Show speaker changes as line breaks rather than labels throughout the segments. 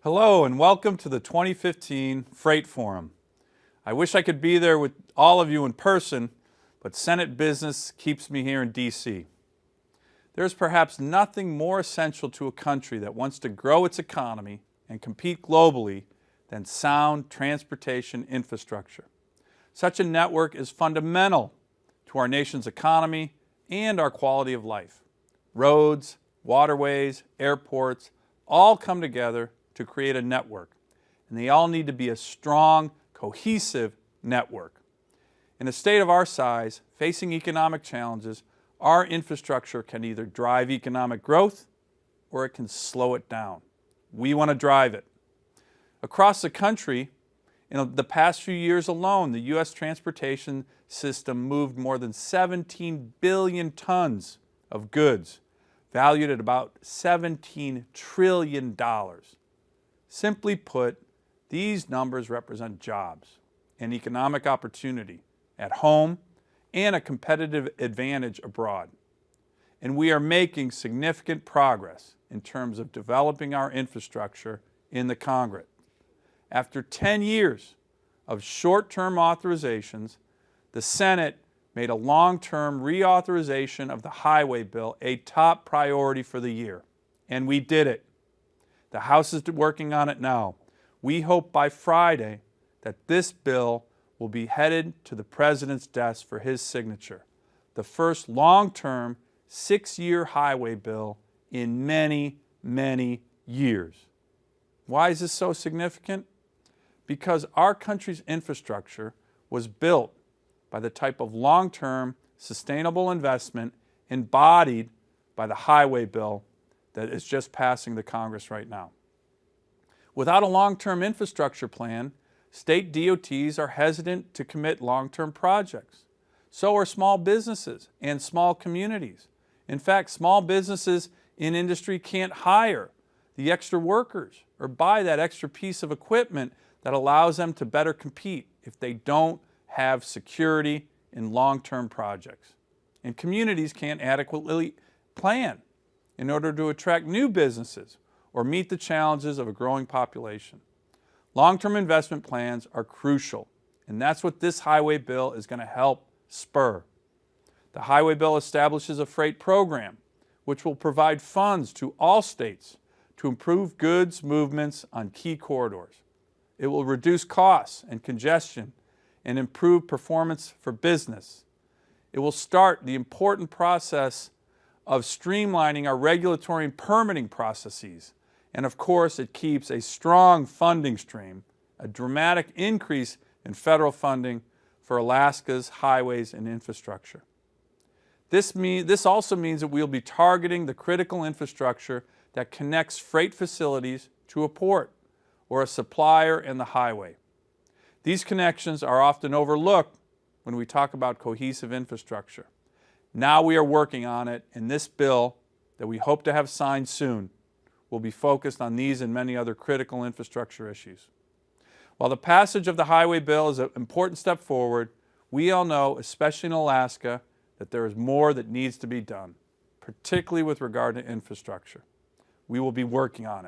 Hello and welcome to the 2015 Freight Forum. I wish I could be there with all of you in person, but Senate business keeps me here in D.C. There's perhaps nothing more essential to a country that wants to grow its economy and compete globally than sound transportation infrastructure. Such a network is fundamental to our nation's economy and our quality of life. Roads, waterways, airports all come together to create a network, and they all need to be a strong, cohesive network. In a state of our size, facing economic challenges, our infrastructure can either drive economic growth or it can slow it down. We want to drive it. Across the country, in the past few years alone, the U.S. transportation system moved more than 17 billion tons of goods, valued at about $17 trillion. Simply put, these numbers represent jobs and economic opportunity at home and a competitive advantage abroad. And we are making significant progress in terms of developing our infrastructure in the Congress. After 10 years of short-term authorizations, the Senate made a long-term reauthorization of the highway bill a top priority for the year. And we did it. The House is working on it now. We hope by Friday that this bill will be headed to the President's desk for his signature. The first long-term, 6-year highway bill in many, many years. Why is this so significant? Because our country's infrastructure was built by the type of long-term, sustainable investment embodied by the highway bill that is just passing the Congress right now. Without a long-term infrastructure plan, state DOTs are hesitant to commit long-term projects. So are small businesses and small communities. In fact, small businesses in industry can't hire the extra workers or buy that extra piece of equipment that allows them to better compete if they don't have security in long-term projects. And communities can't adequately plan in order to attract new businesses or meet the challenges of a growing population. Long-term investment plans are crucial, and that's what this highway bill is going to help spur. The highway bill establishes a freight program, which will provide funds to all states to improve goods movements on key corridors. It will reduce costs and congestion and improve performance for business. It will start the important process of streamlining our regulatory and permitting processes. And of course, it keeps a strong funding stream, a dramatic increase in federal funding for Alaska's highways and infrastructure. This also means that we'll be targeting the critical infrastructure that connects freight facilities to a port or a supplier and the highway. These connections are often overlooked when we talk about cohesive infrastructure. Now we are working on it, and this bill that we hope to have signed soon will be focused on these and many other critical infrastructure issues. While the passage of the highway bill is an important step forward, we all know, especially in Alaska, that there is more that needs to be done, particularly with regard to infrastructure. We will be working on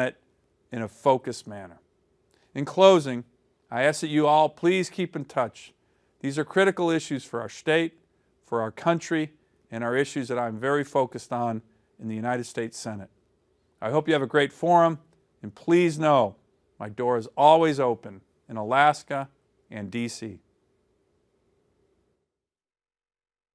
it in a focused manner. In closing, I ask that you all please keep in touch. These are critical issues for our state, for our country, and are issues that I'm very focused on in the United States Senate. I hope you have a great forum, and please know my door is always open in Alaska and D.C.